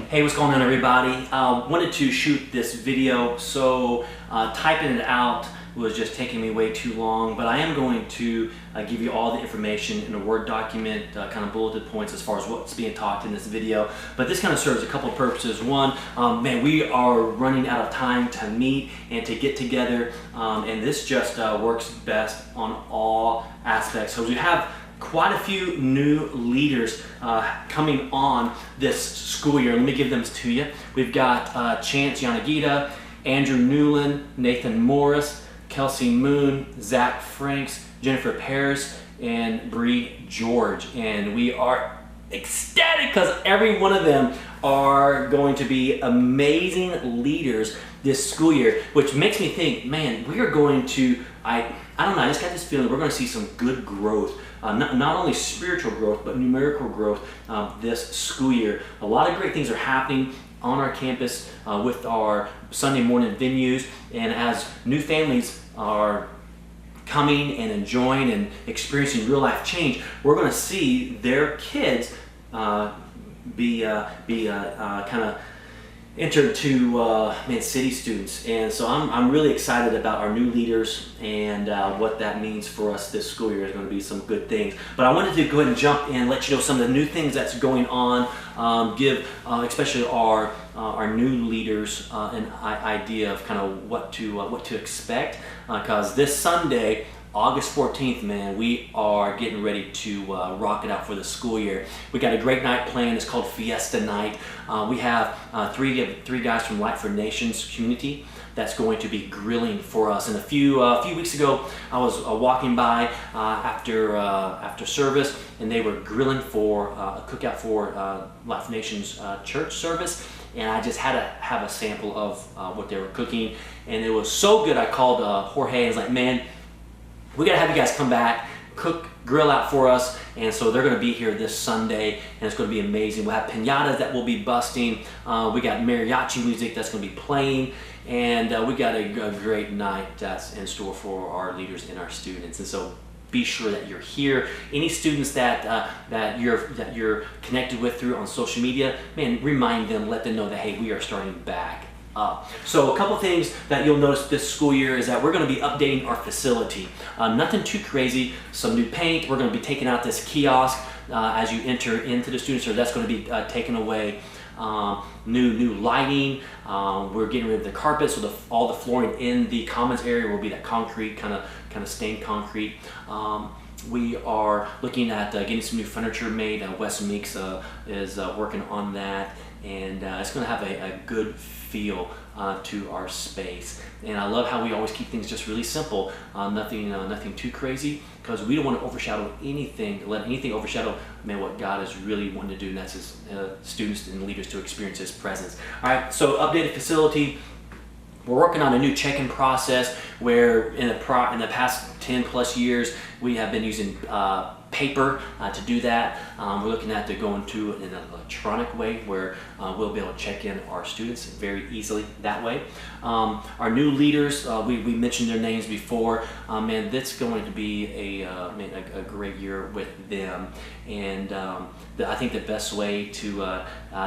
Hey, what's going on, everybody? Wanted to shoot this video, so typing it out was just taking me way too long, but I am going to give you all the information in a Word document, kind of bulleted points as far as what's being talked in this video. But this kind of serves a couple of purposes. One, man, we are running out of time to meet and to get together, and this just works best on all aspects. So we have quite a few new leaders coming on this school year. Let me give them to you. We've got Chance Yanagita, Andrew Newland, Nathan Morris, Kelsey Moon, Zach Franks, Jennifer Paris, and Bree George. And we are ecstatic because every one of them are going to be amazing leaders this school year, which makes me think, man, we are going to, I don't know, I just got this feeling we're going to see some good growth. Not only spiritual growth, but numerical growth this school year. A lot of great things are happening on our campus with our Sunday morning venues, and as new families are coming and enjoying and experiencing real life change, we're going to see their kids be kind of entered to City students. And so I'm really excited about our new leaders and what that means for us this school year. Is going to be some good things. But I wanted to go ahead and jump in and let you know some of the new things that's going on, give especially our new leaders an idea of kind of what to expect, because this Sunday, August 14th, man, we are getting ready to rock it out for the school year. We got a great night planned. It's called Fiesta Night. We have three guys from Light for Nations community that's going to be grilling for us. And a few weeks ago, I was walking by after service, and they were grilling for a cookout for Light for Nations church service. And I just had to have a sample of what they were cooking, and it was so good. I called Jorge and was like, man, we gotta have you guys come back, grill out for us. And so they're gonna be here this Sunday, and it's gonna be amazing. We'll have piñatas that will be busting. We got mariachi music that's gonna be playing, and we got a great night that's in store for our leaders and our students. And so be sure that you're here. Any students that you're connected with through on social media, man, remind them, let them know that, hey, we are starting back. So a couple things that you'll notice this school year is that we're going to be updating our facility. Nothing too crazy. Some new paint. We're going to be taking out this kiosk as you enter into the student center. That's going to be taken away. New lighting. We're getting rid of the carpet, so all the flooring in the commons area will be that concrete, kind of stained concrete. We are looking at getting some new furniture made. Wes Meeks is working on that, and it's going to have a good feel to our space. And I love how we always keep things just really simple, nothing too crazy, because we don't want to overshadow anything, let anything overshadow, man, what God is really wanting to do, and that's His students and leaders to experience His presence. All right, so updated facility. We're working on a new check-in process where in the past 10 plus years we have been using paper to do that. We're looking at going to an electronic way where we'll be able to check in our students very easily that way. Our new leaders, we mentioned their names before. Man, that's going to be a great year with them. And I think the best way to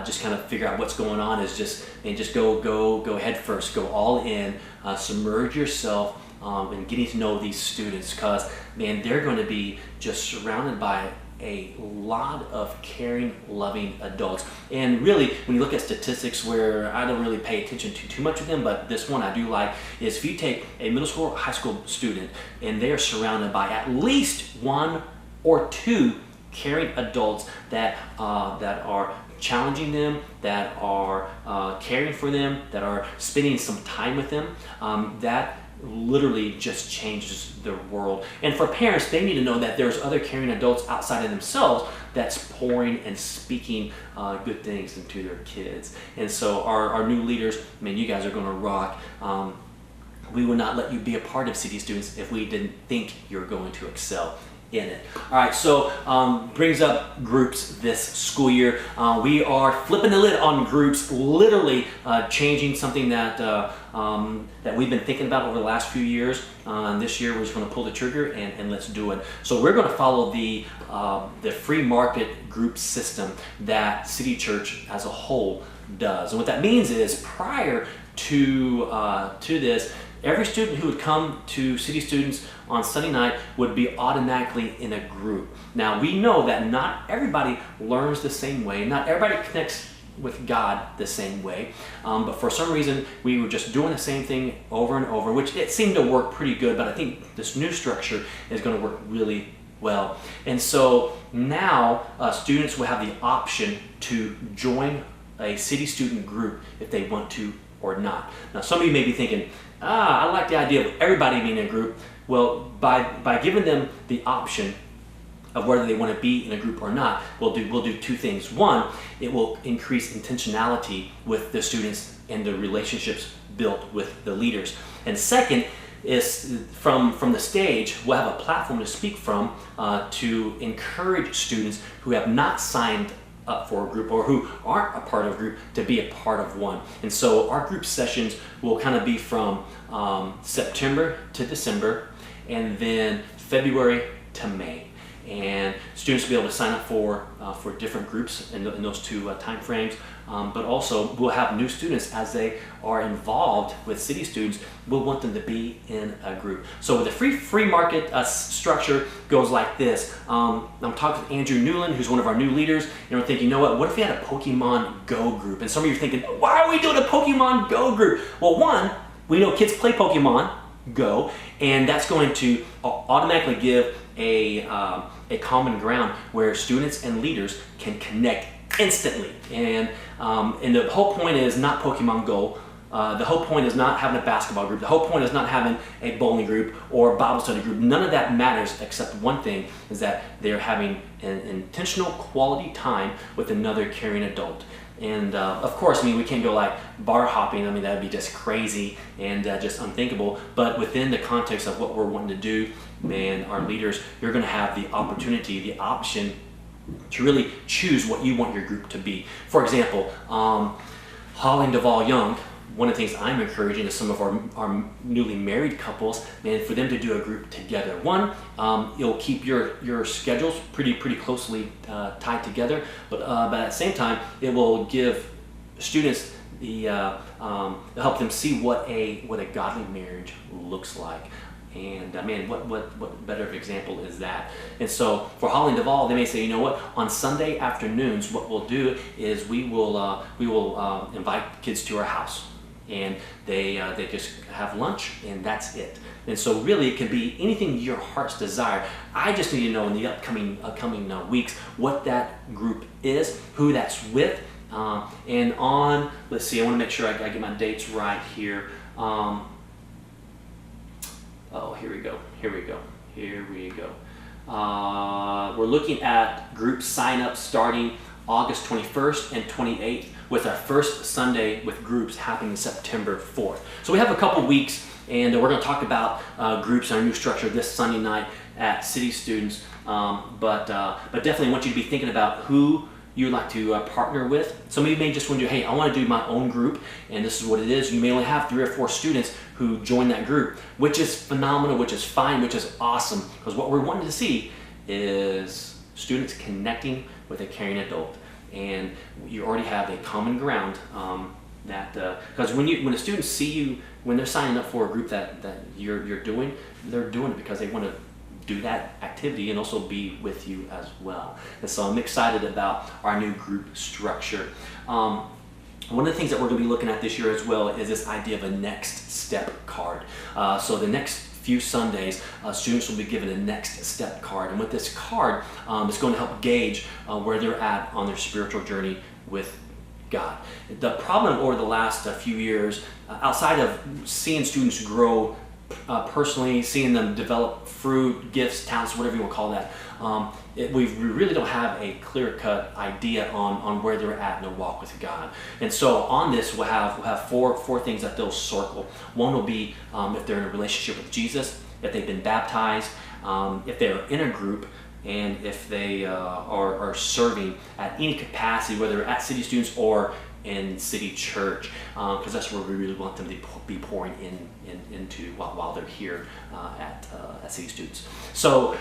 just kind of figure out what's going on is just go head first, go all in, submerge yourself and getting to know these students, because man, they're going to be just surrounded by a lot of caring, loving adults. And really, when you look at statistics, where I don't really pay attention to too much of them, but this one I do like, is if you take a middle school or high school student and they are surrounded by at least one or two caring adults that are challenging them, that are caring for them, that are spending some time with them, that literally just changes their world. And for parents, they need to know that there's other caring adults outside of themselves that's pouring and speaking good things into their kids. And so our new leaders, man, you guys are going to rock. We would not let you be a part of City Students if we didn't think you're going to excel in it. All right, so brings up groups this school year. We are flipping the lid on groups, literally changing something that we've been thinking about over the last few years. And this year we're just going to pull the trigger and let's do it. So we're going to follow the free market group system that City Church as a whole does. And what that means is prior to this, every student who would come to City Students on Sunday night would be automatically in a group. Now we know that not everybody learns the same way, not everybody connects with God the same way, but for some reason we were just doing the same thing over and over, which it seemed to work pretty good, but I think this new structure is going to work really well. And so now students will have the option to join a City Student group if they want to or not. Now some of you may be thinking, I like the idea of everybody being in a group. Well, by giving them the option of whether they want to be in a group or not, we'll do two things. One, it will increase intentionality with the students and the relationships built with the leaders. And second is from the stage, we'll have a platform to speak from to encourage students who have not signed up for a group or who aren't a part of a group to be a part of one. And so our group sessions will kind of be from September to December, and then February to May. And students will be able to sign up for different groups in those two time frames. But also we'll have new students as they are involved with City Students. We'll want them to be in a group. So with the free market structure goes like this. I'm talking with Andrew Newland, who's one of our new leaders, and we're thinking, you know what if we had a Pokemon Go group? And some of you are thinking, why are we doing a Pokemon Go group? Well, one, we know kids play Pokemon Go, and that's going to automatically give a common ground where students and leaders can connect instantly. And the whole point is not Pokemon Go. The whole point is not having a basketball group. The whole point is not having a bowling group or Bible study group. None of that matters except one thing, is that they're having an intentional quality time with another caring adult. And of course, we can't go like bar hopping. That would be just crazy and just unthinkable. But within the context of what we're wanting to do, man, our leaders, you're going to have the opportunity, the option to really choose what you want your group to be. For example, Holly and Duvall Young, one of the things I'm encouraging is some of our newly married couples, man, for them to do a group together. One, you'll keep your schedules pretty closely tied together, but at the same time, it will give students help them see what a godly marriage looks like. And man, what better of an example is that? And so for Holly and Duvall, they may say, you know what? On Sunday afternoons, what we'll do is we will invite kids to our house, and they just have lunch, and that's it. And so really, it can be anything your heart's desire. I just need to know in the upcoming weeks what that group is, who that's with, and on. Let's see. I want to make sure I get my dates right here. Oh, here we go. We're looking at group sign-up starting August 21st and 28th, with our first Sunday with groups happening September 4th. So we have a couple weeks, and we're going to talk about groups and our new structure this Sunday night at City Students. But definitely want you to be thinking about who you'd like to partner with. Some of you may just want to do, hey, I want to do my own group, and this is what it is. You may only have 3 or 4 students who join that group, which is phenomenal, which is fine, which is awesome, because what we're wanting to see is students connecting with a caring adult. And you already have a common ground because when the students see you, when they're signing up for a group that you're doing, they're doing it because they want to do that activity and also be with you as well. And so I'm excited about our new group structure. One of the things that we're going to be looking at this year as well is this idea of a next step card. So the next few Sundays, students will be given a next step card, and with this card, it's going to help gauge where they're at on their spiritual journey with God. The problem over the last few years, outside of seeing students grow personally, seeing them develop fruit, gifts, talents, whatever you want to call that, we really don't have a clear-cut idea on where they're at in their walk with God. And so on this, we'll have four things that they'll circle. One will be if they're in a relationship with Jesus, if they've been baptized, if they're in a group, and if they are serving at any capacity, whether at City Students or in City Church, because that's where we really want them to be pouring into while they're here at City Students. So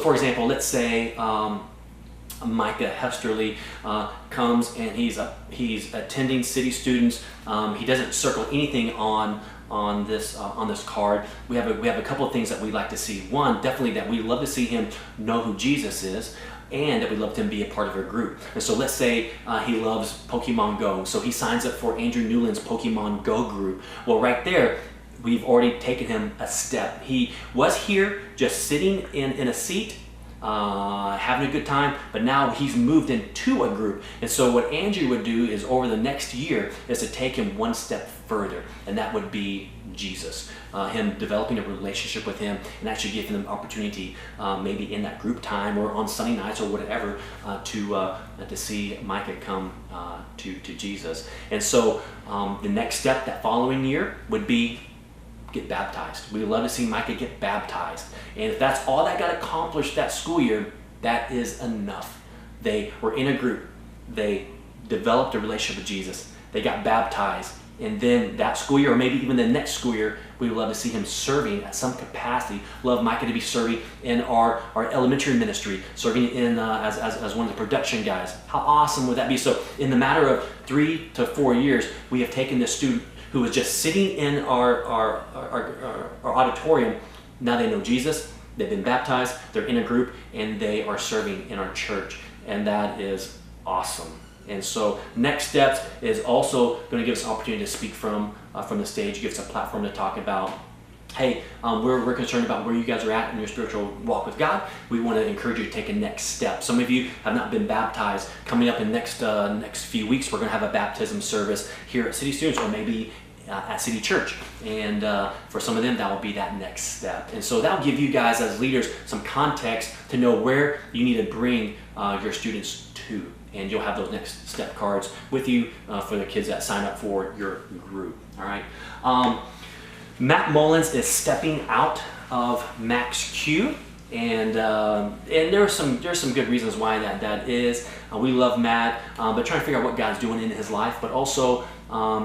for example, let's say Micah Hesterly comes and he's attending City Students. He doesn't circle anything on this card. We have a couple of things that we'd like to see. One, definitely that we love to see him know who Jesus is, and that we love him to be a part of our group. And so let's say he loves Pokemon Go, so he signs up for Andrew Newland's Pokemon Go group. Well, right there, we've already taken him a step. He was here just sitting in a seat, having a good time, but now he's moved into a group. And so what Andrew would do is over the next year is to take him one step further, and that would be Jesus. Him developing a relationship with him and actually giving them opportunity, maybe in that group time or on Sunday nights or whatever, to see Micah come to Jesus. And so the next step that following year would be get baptized. We would love to see Micah get baptized. And if that's all that got accomplished that school year, that is enough. They were in a group. They developed a relationship with Jesus. They got baptized. And then that school year, or maybe even the next school year, we would love to see him serving at some capacity. Love Micah to be serving in our elementary ministry, serving in as one of the production guys. How awesome would that be? So in the matter of 3 to 4 years, we have taken this student who was just sitting in our auditorium. Now they know Jesus, they've been baptized, they're in a group, and they are serving in our church. And that is awesome. And so next steps is also going to give us an opportunity to speak from the stage, give us a platform to talk about, hey, we're concerned about where you guys are at in your spiritual walk with God. We want to encourage you to take a next step. Some of you have not been baptized. Coming up in next few weeks, we're going to have a baptism service here at City Students, or maybe at City Church. And for some of them, that will be that next step. And so that will give you guys as leaders some context to know where you need to bring your students to. And you'll have those next step cards with you for the kids that sign up for your group. All right. Matt Mullins is stepping out of Max Q, and there's some good reasons why that is. We love Matt, but trying to figure out what God's doing in his life. But also,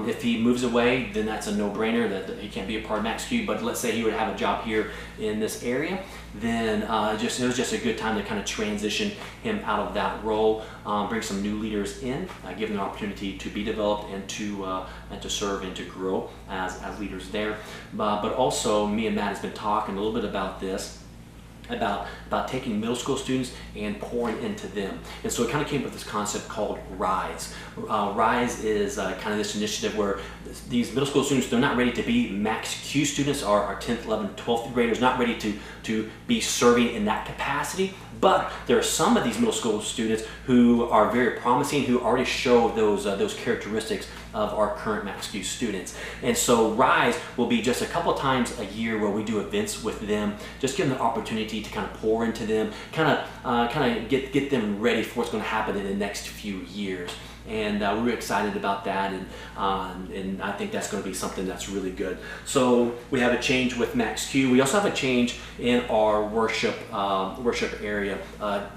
if he moves away, then that's a no-brainer that he can't be a part of Max Q. But let's say he would have a job here in this area, then it was just a good time to kind of transition him out of that role, bring some new leaders in, give them an opportunity to be developed and to serve and to grow as leaders there. But also, me and Matt has been talking a little bit about this, about taking middle school students and pouring into them. And so it kind of came up with this concept called RISE. RISE is kind of this initiative where these middle school students, they're not ready to be Max Q students, our 10th, 11th, 12th graders, not ready to be serving in that capacity. But there are some of these middle school students who are very promising, who already show those characteristics of our current Max Q students. And so RISE will be just a couple of times a year where we do events with them, just give them the opportunity to kind of pour into them, kind of get them ready for what's going to happen in the next few years. And we're excited about that, and I think that's going to be something that's really good. So we have a change with Max Q. We also have a change in our worship area.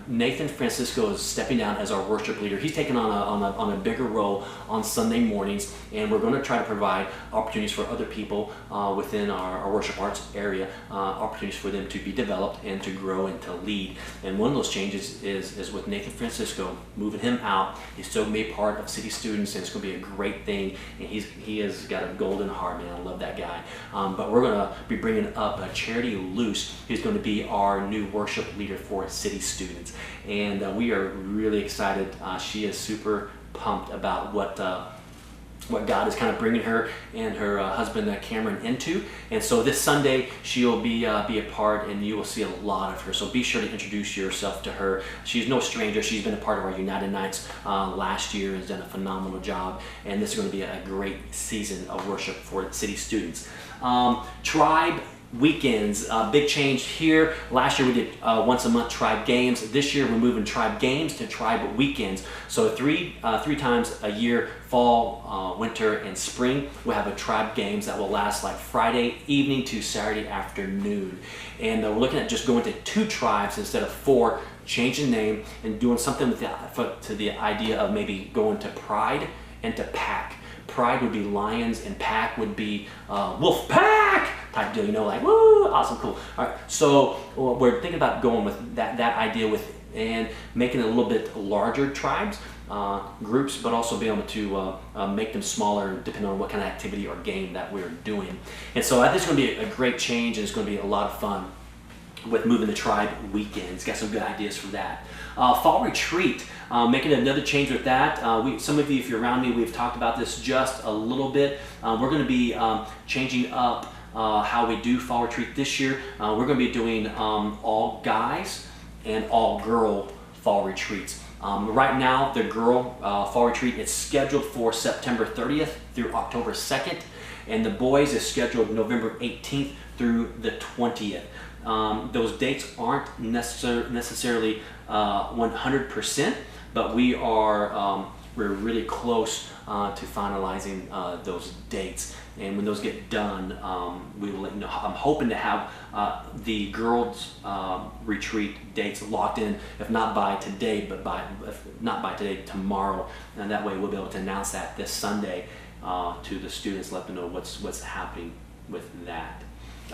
Nathan Francisco is stepping down as our worship leader. He's taking on a bigger role on Sunday mornings, and we're going to try to provide opportunities for other people within our worship arts area, opportunities for them to be developed and to grow and to lead. And one of those changes is with Nathan Francisco, moving him out. He's still going to be a part of City Students, and it's going to be a great thing. And he has got a golden heart, man. I love that guy. But we're going to be bringing up Charity Luce, who's going to be our new worship leader for City Students. And we are really excited. She is super pumped about what God is kind of bringing her and her husband Cameron into. And so this Sunday she'll be a part, and you will see a lot of her. So be sure to introduce yourself to her. She's no stranger. She's been a part of our United Nights last year and has done a phenomenal job. And this is going to be a great season of worship for City Students. Tribe weekends, big change here. Last year we did once a month Tribe Games. This year we're moving Tribe Games to Tribe Weekends. So three times a year, fall, winter, and spring, we'll have a Tribe Games that will last like Friday evening to Saturday afternoon. And we're looking at just going to 2 tribes instead of 4, changing the name and doing something with to the idea of maybe going to Pride and to Pack. Pride would be lions, and Pack would be wolf pack type deal, like, woo, awesome, cool. All right, so we're thinking about going with that idea with and making it a little bit larger tribes, groups, but also be able to make them smaller depending on what kind of activity or game that we're doing. And so I think it's going to be a great change, and it's going to be a lot of fun with moving the tribe weekends. Got some good ideas for that. Fall retreat, making another change with that. Some of you, if you're around me, we've talked about this just a little bit. We're going to be changing up how we do fall retreat this year. We're going to be doing all guys and all girl fall retreats. Right now, the girl fall retreat is scheduled for September 30th through October 2nd, and the boys is scheduled November 18th through the 20th. Those dates aren't necessarily 100%, but we're really close to finalizing those dates. And when those get done, we will let you know. I'm hoping to have the girls' retreat dates locked in, if not by today, if not by today, tomorrow. And that way we'll be able to announce that this Sunday to the students, let them know what's happening with that.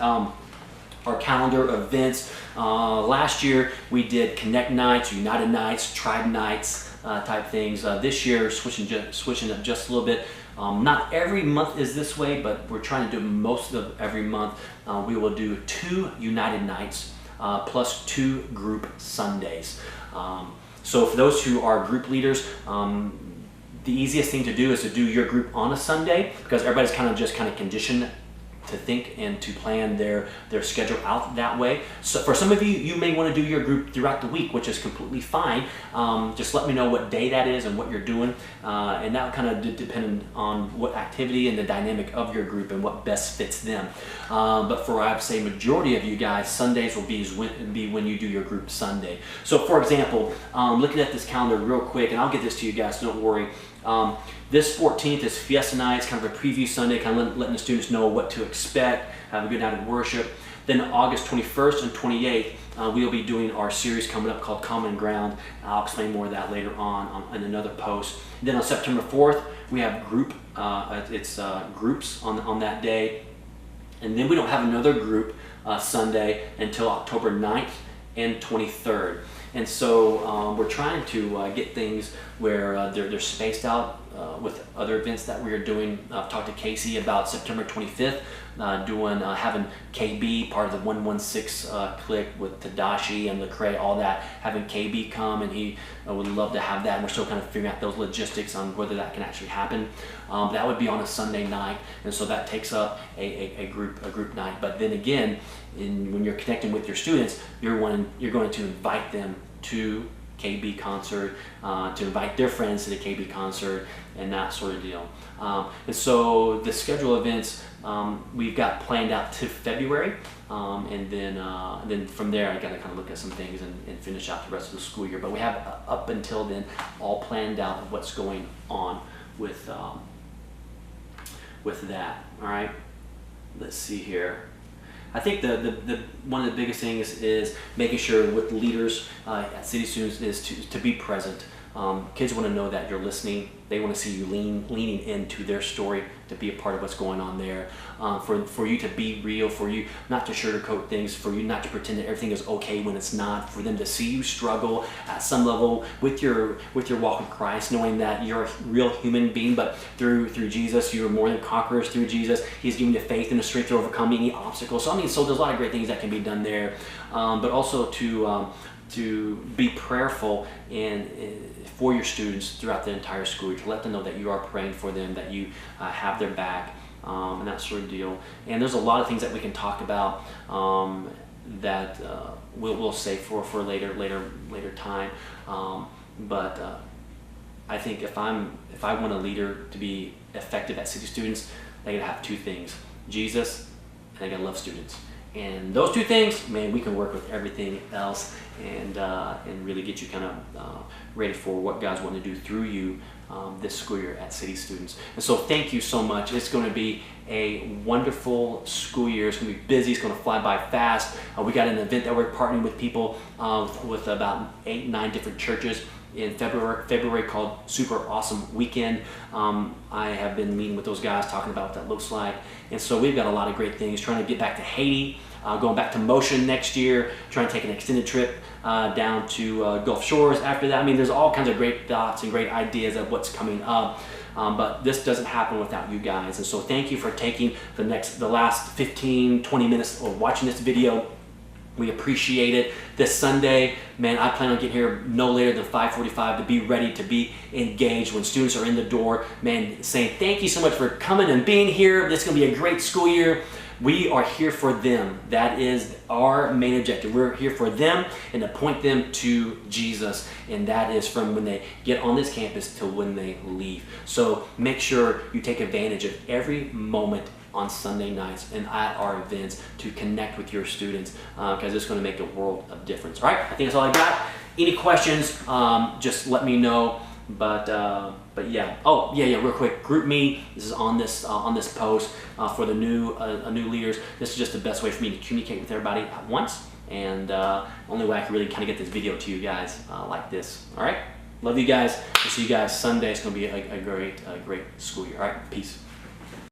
Our calendar events. Last year we did Connect Nights, United Nights, Tribe Nights type things. This year switching up just a little bit. Not every month is this way, but we're trying to do most of every month. We will do 2 United Nights plus 2 group Sundays. So for those who are group leaders, the easiest thing to do is to do your group on a Sunday, because everybody's kind of conditioned to think and to plan their schedule out that way. So for some of you, you may want to do your group throughout the week, which is completely fine. Just let me know what day that is and what you're doing, and that kind of depend on what activity and the dynamic of your group and what best fits them. But for, I'd say, majority of you guys, Sundays will be when you do your group Sunday. So for example, looking at this calendar real quick, and I'll get this to you guys, so don't worry. This 14th is Fiesta Night. It's kind of a preview Sunday, kind of letting the students know what to expect, have a good night of worship. Then August 21st and 28th, we'll be doing our series coming up called Common Ground. I'll explain more of that later on in another post. Then on September 4th, we have groups on that day. And then we don't have another group Sunday until October 9th and 23rd. And so we're trying to get things where they're spaced out with other events that we are doing. I've talked to Casey about September 25th, having KB, part of the 116 clique with Tadashi and Lecrae, all that, having KB come, and he would love to have that. And we're still kind of figuring out those logistics on whether that can actually happen. That would be on a Sunday night, and so that takes up a group night. But then again, when you're connecting with your students, you're going to invite them to KB concert, to invite their friends to the KB concert, and that sort of deal. And so the schedule events we've got planned out to February, and then from there I got to kind of look at some things and finish out the rest of the school year. But we have up until then all planned out of what's going on with that. All right, let's see here. I think the one of the biggest things is making sure with leaders at City Students is to be present. Kids want to know that you're listening. They want to see you leaning into their story, to be a part of what's going on there. For you to be real, for you not to sugarcoat things, for you not to pretend that everything is okay when it's not, for them to see you struggle at some level with your walk with Christ, knowing that you're a real human being, but through Jesus, you're more than conquerors through Jesus. He's giving you faith and the strength to overcome any obstacles. So there's a lot of great things that can be done there, but also to be prayerful and for your students throughout the entire school year, to let them know that you are praying for them, that you have their back, and that sort of deal. And there's a lot of things that we can talk about that we'll save for later time. But I think if I want a leader to be effective at City Students, they gotta have 2 things: Jesus, and they gotta love students. And those 2 things, man, we can work with everything else and really get you kind of ready for what God's wanting to do through you this school year at City Students. And so thank you so much. It's going to be a wonderful school year. It's going to be busy. It's going to fly by fast. We got an event that we're partnering with people with about 8-9 different churches in February called Super Awesome Weekend. I have been meeting with those guys, talking about what that looks like. And so we've got a lot of great things, trying to get back to Haiti, going back to Motion next year, trying to take an extended trip down to Gulf Shores after that. I mean, there's all kinds of great thoughts and great ideas of what's coming up. But this doesn't happen without you guys. And so thank you for taking the last 15, 20 minutes of watching this video. We appreciate it. This Sunday, man, I plan on getting here no later than 5:45 to be ready to be engaged when students are in the door. Man, saying thank you so much for coming and being here. This is gonna be a great school year. We are here for them. That is our main objective. We're here for them and to point them to Jesus. And that is from when they get on this campus to when they leave. So make sure you take advantage of every moment on Sunday nights and at our events to connect with your students, because it's going to make a world of difference. All right, I think that's all I got. Any questions, just let me know. But yeah. Oh yeah. Real quick, GroupMe. This is on this post for the new leaders. This is just the best way for me to communicate with everybody at once, and only way I can really kind of get this video to you guys like this. All right. Love you guys. We'll see you guys Sunday. It's going to be a great school year. All right. Peace.